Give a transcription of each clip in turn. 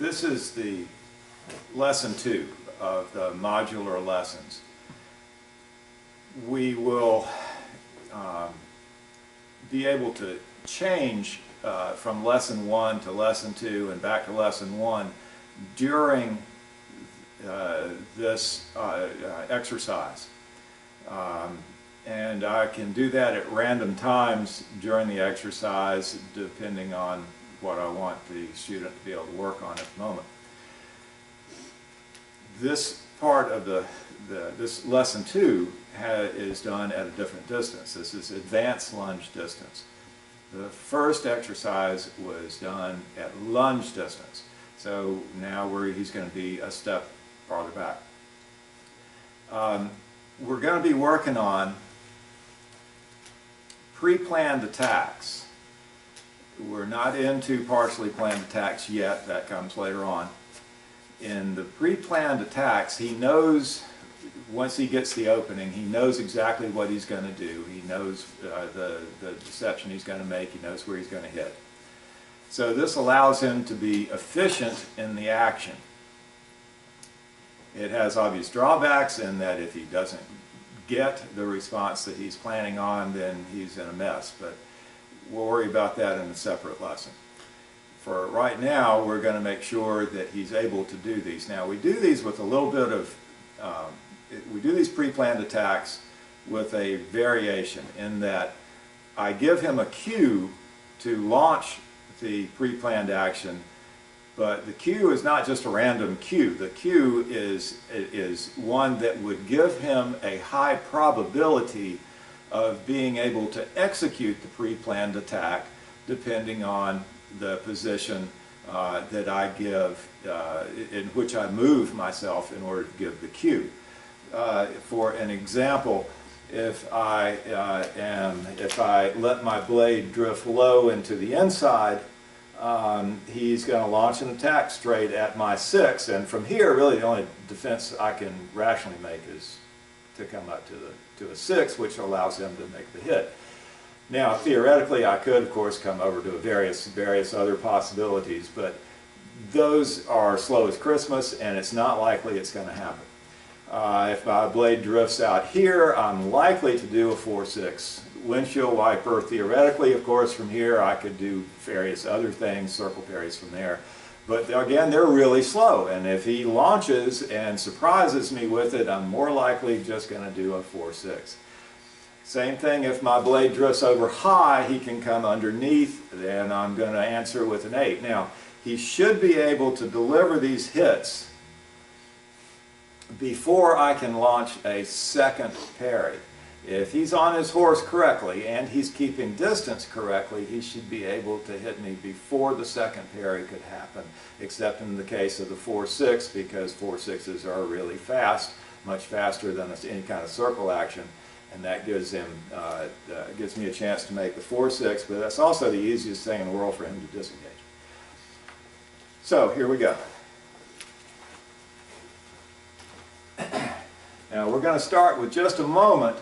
This is the lesson 2 of the modular lessons. We will be able to change from lesson 1 to lesson 2 and back to lesson 1 during this exercise. And I can do that at random times during the exercise depending on what I want the student to be able to work on at the moment. This part of this lesson 2 is done at a different distance. This is advanced lunge distance. The first exercise was done at lunge distance. So now he's going to be a step farther back. We're going to be working on pre-planned attacks. We're not into partially planned attacks yet. That comes later on. In the pre-planned attacks, he knows, once he gets the opening, he knows exactly what he's going to do. He knows the deception he's going to make. He knows where he's going to hit. So this allows him to be efficient in the action. It has obvious drawbacks in that if he doesn't get the response that he's planning on, then he's in a mess. But we'll worry about that in a separate lesson. For right now, we're going to make sure that he's able to do these. Now, we do these with a little bit of, we do these pre-planned attacks with a variation in that I give him a cue to launch the pre-planned action, but the cue is not just a random cue. The cue is one that would give him a high probability of being able to execute the pre-planned attack depending on the position that I give, in which I move myself in order to give the cue. For an example, if I let my blade drift low into the inside, he's going to launch an attack straight at my 6, and from here, really the only defense I can rationally make is to come up to a 6, which allows him to make the hit. Now, theoretically, I could, of course, come over to various other possibilities, but those are slow as Christmas, and it's not likely it's going to happen. If my blade drifts out here, I'm likely to do a 4-6 windshield wiper. Theoretically, of course, from here I could do various other things, circle parries from there. But again, they're really slow, and if he launches and surprises me with it, I'm more likely just going to do a 4-6. Same thing, if my blade drifts over high, he can come underneath, then I'm going to answer with an 8. Now, he should be able to deliver these hits before I can launch a second parry. If he's on his horse correctly and he's keeping distance correctly, he should be able to hit me before the second parry could happen, except in the case of the 4-6, because 4-6s are really fast, much faster than any kind of circle action, and that gives him gives me a chance to make the 4-6, but that's also the easiest thing in the world for him to disengage. So here we go. Now we're going to start with just a moment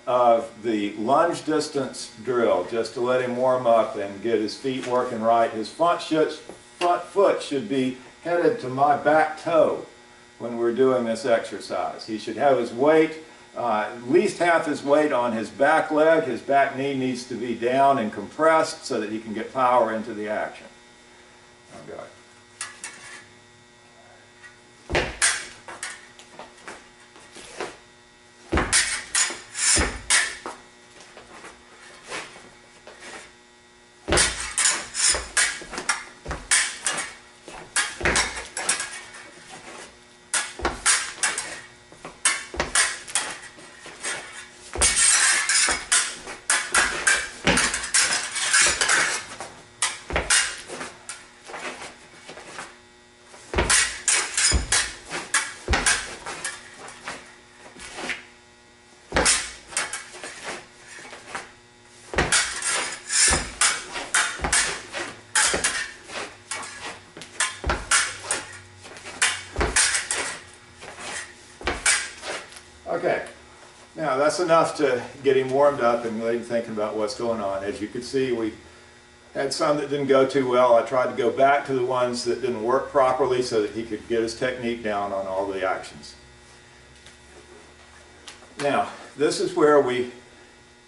of the lunge distance drill, just to let him warm up and get his feet working right. His front foot should be headed to my back toe when we're doing this exercise. He should have his weight, at least half his weight on his back leg. His back knee needs to be down and compressed so that he can get power into the action. Okay. Okay, now that's enough to get him warmed up and get him thinking about what's going on. As you can see, we Had some that didn't go too well. I tried to go back to the ones that didn't work properly so that he could get his technique down on all the actions. Now, this is where we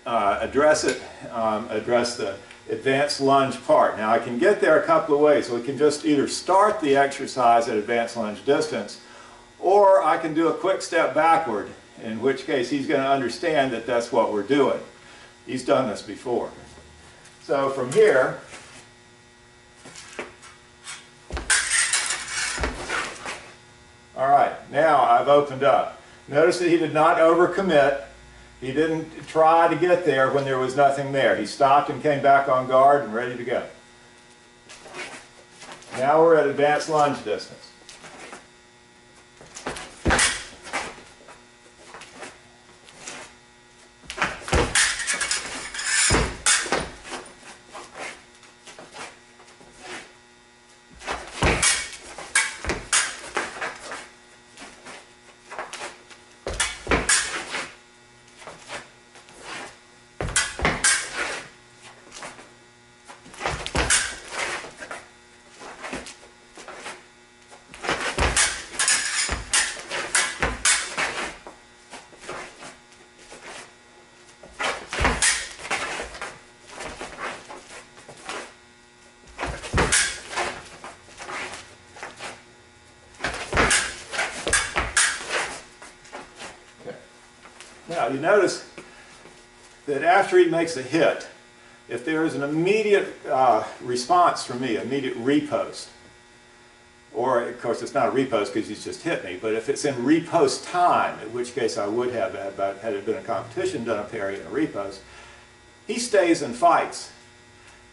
address the advanced lunge part. Now, I can get there a couple of ways. We can just either start the exercise at advanced lunge distance, or I can do a quick step backward, in which case he's going to understand that that's what we're doing. He's done this before. So from here, all right, now I've opened up. Notice that he did not overcommit. He didn't try to get there when there was nothing there. He stopped and came back on guard and ready to go. Now we're at advanced lunge distance. Now you notice that after he makes a hit, if there is an immediate response from me, immediate repost, or of course it's not a repost because he's just hit me, but if it's in repost time, in which case I would have, had it been a competition, done a parry and a repost, he stays and fights.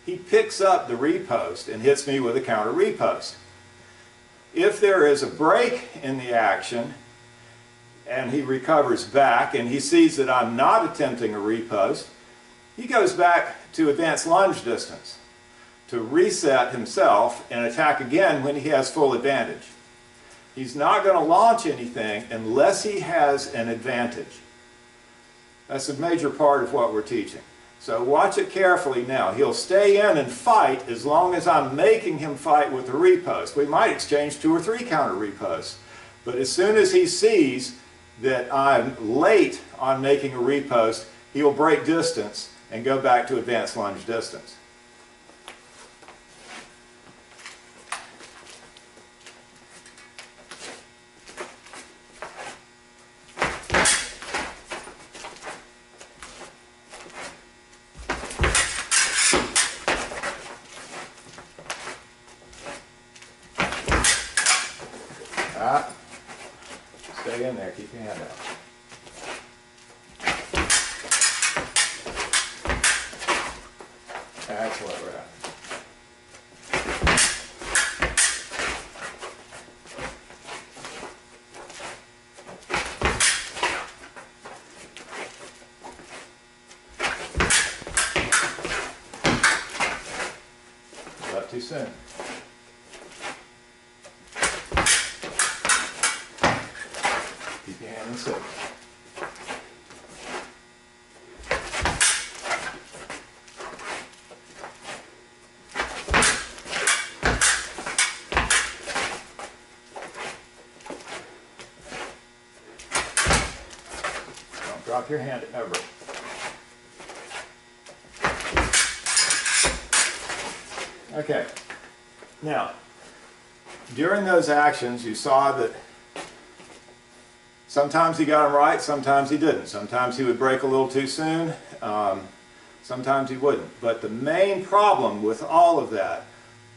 He picks up the repost and hits me with a counter repost. If there is a break in the action, and he recovers back, and he sees that I'm not attempting a repost, he goes back to advanced lunge distance to reset himself and attack again when he has full advantage. He's not going to launch anything unless he has an advantage. That's a major part of what we're teaching. So watch it carefully now. He'll stay in and fight as long as I'm making him fight with a repost. We might exchange 2 or 3 counter reposts, but as soon as he sees that I'm late on making a repost, he'll break distance and go back to advanced lunge distance. Stay in there, keep your hand out. That's what we're at. Left too soon. Keep your hand and sit. Don't drop your hand ever. Okay. Now, during those actions, you saw that sometimes he got them right, sometimes he didn't. Sometimes he would break a little too soon, sometimes he wouldn't. But the main problem with all of that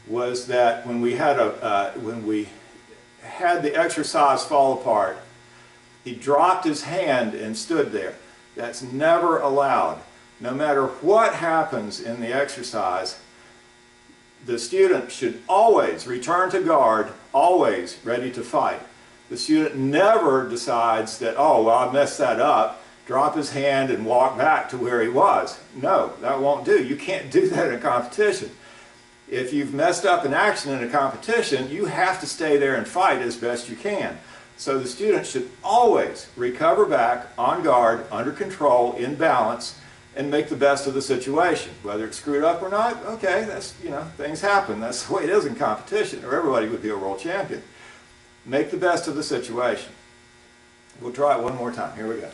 was that when we had the exercise fall apart, he dropped his hand and stood there. That's never allowed. No matter what happens in the exercise, the student should always return to guard, always ready to fight. The student never decides that, oh, well, I messed that up, drop his hand and walk back to where he was. No, that won't do. You can't do that in a competition. If you've messed up an action in a competition, you have to stay there and fight as best you can. So the student should always recover back on guard, under control, in balance, and make the best of the situation. Whether it's screwed up or not, okay, that's, you know, things happen. That's the way it is in competition, or everybody would be a world champion. Make the best of the situation. We'll try it one more time. Here we go.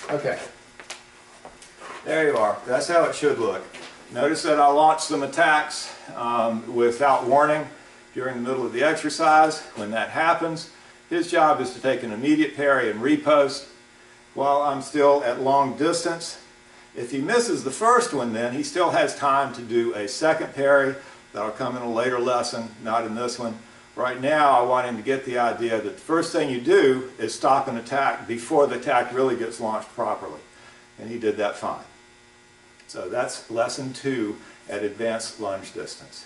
Okay, there you are. That's how it should look. Notice that I launched some attacks without warning during the middle of the exercise. When that happens, his job is to take an immediate parry and repost while I'm still at long distance. If he misses the first one, then he still has time to do a second parry. That'll come in a later lesson, not in this one. Right now, I want him to get the idea that the first thing you do is stop an attack before the attack really gets launched properly. And he did that fine. So that's lesson 2 at advanced lunge distance.